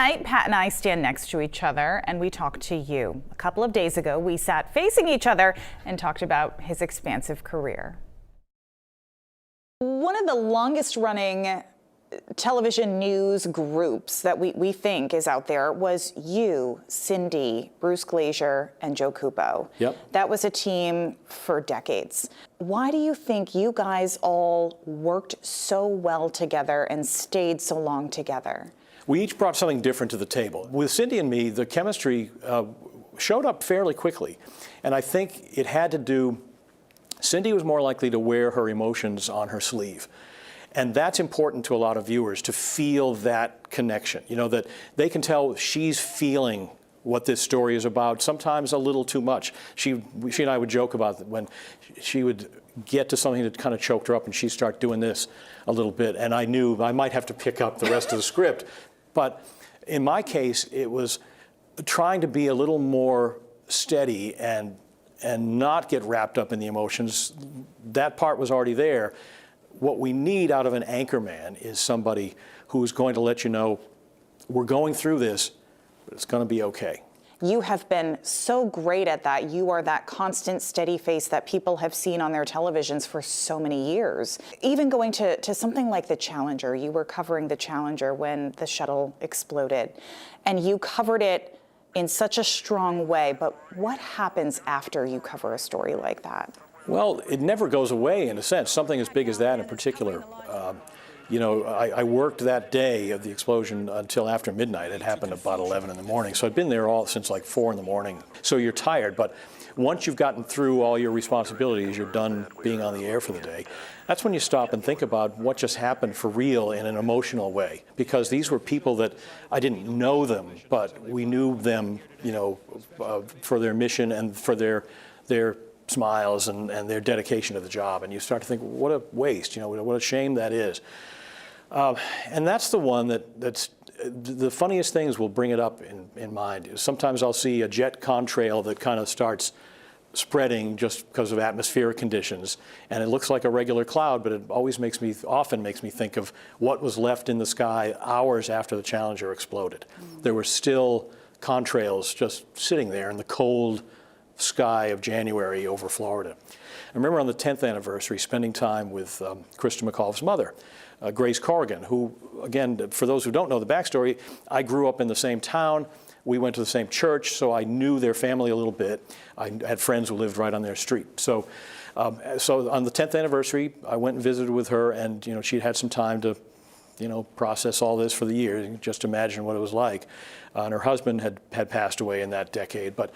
night, Pat and I stand next to each other and we talk to you. A couple of days ago, we sat facing each other and talked about his expansive career. One of the longest running television news groups that we think is out there was you, Cindy, Bruce Glazier, and Joe Cupo. Yep. That was a team for decades. Why do you think you guys all worked so well together and stayed so long together? We each brought something different to the table. With Cindy and me, the chemistry showed up fairly quickly. And I think it had to do, Cindy was more likely to wear her emotions on her sleeve. And that's important to a lot of viewers, to feel that connection. You know, that they can tell she's feeling what this story is about, sometimes a little too much. She and I would joke about that when she would get to something that kind of choked her up and she'd start doing this a little bit. And I knew I might have to pick up the rest of the script. But in my case, it was trying to be a little more steady and not get wrapped up in the emotions. That part was already there. What we need out of an anchor man is somebody who's going to let you know, we're going through this, but it's going to be okay. You have been so great at that. You are that constant, steady face that people have seen on their televisions for so many years. Even going to something like the Challenger, you were covering the Challenger when the shuttle exploded, and you covered it in such a strong way. But what happens after you cover a story like that? Well, it never goes away, in a sense. Something as big as that in particular. You know, I worked that day of the explosion until after midnight. It happened about 11 in the morning. So I'd been there all since like 4 in the morning. So you're tired, but once you've gotten through all your responsibilities, you're done being on the air for the day. That's when you stop and think about what just happened for real in an emotional way. Because these were people that I didn't know them, but we knew them, you know, for their mission and for their smiles and their dedication to the job. And you start to think, what a waste, you know, what a shame that is. And that's the one that's the funniest things will bring it up in mind. Sometimes I'll see a jet contrail that kind of starts spreading just because of atmospheric conditions, and it looks like a regular cloud, but it often makes me think of what was left in the sky hours after the Challenger exploded. There were still contrails just sitting there in the cold sky of January over Florida. I remember on the 10th anniversary spending time with Krista McAuliffe's mother, Grace Corrigan, who, again, for those who don't know the backstory, I grew up in the same town. We went to the same church, so I knew their family a little bit. I had friends who lived right on their street. So on the 10th anniversary, I went and visited with her, and you know, she'd had some time to, you know, process all this for the year. You can just imagine what it was like. And her husband had passed away in that decade. But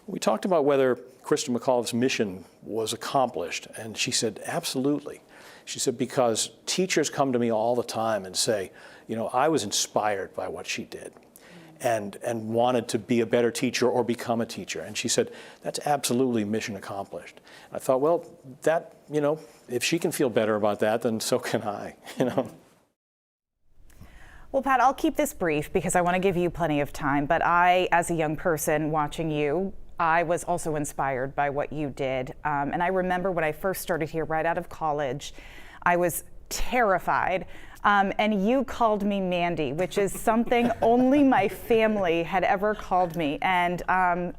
we talked about whether Krista McAuliffe's mission was accomplished, and she said, absolutely. She said, because teachers come to me all the time and say, you know, I was inspired by what she did and wanted to be a better teacher or become a teacher. And she said, that's absolutely mission accomplished. I thought, well, that, you know, if she can feel better about that, then so can I, you know. Well, Pat, I'll keep this brief because I want to give you plenty of time. But I, as a young person watching you, I was also inspired by what you did. And I remember when I first started here right out of college, I was terrified. And you called me Mandy, which is something only my family had ever called me. And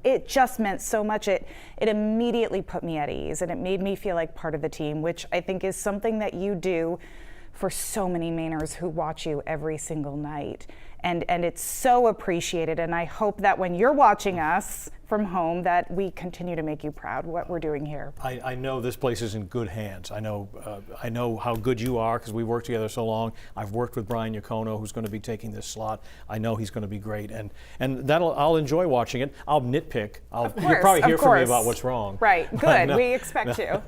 it just meant so much. It immediately put me at ease, and it made me feel like part of the team, which I think is something that you do for so many Mainers who watch you every single night. And it's so appreciated, and I hope that when you're watching us from home that we continue to make you proud what we're doing here. I know this place is in good hands. I know how good you are because we've worked together so long. I've worked with Brian Iacono, who's going to be taking this slot. I know he's going to be great, and I'll enjoy watching it. I'll nitpick. You'll probably hear from me about what's wrong. Right, good, we expect to.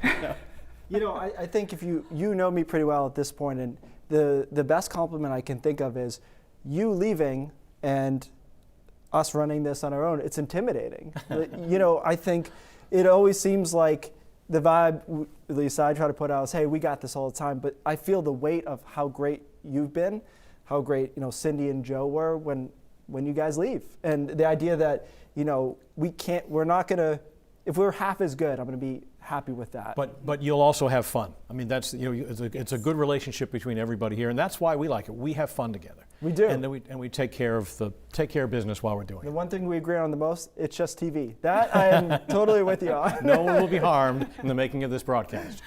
You know, I think if you know me pretty well at this point, and the best compliment I can think of is you leaving and us running this on our own. It's intimidating. You know, I think it always seems like the vibe, at least I try to put out, is, hey, we got this all the time. But I feel the weight of how great you've been, how great, you know, Cindy and Joe were when you guys leave. And the idea that, you know, we're not going to, if we're half as good, I'm going to be happy with that. But you'll also have fun. I mean, that's, you know, it's a good relationship between everybody here, and that's why we like it. We have fun together. We do. And then we take care of business while we're doing The it. one thing we agree on the most, it's just TV. That I am totally with you on. No one will be harmed in the making of this broadcast.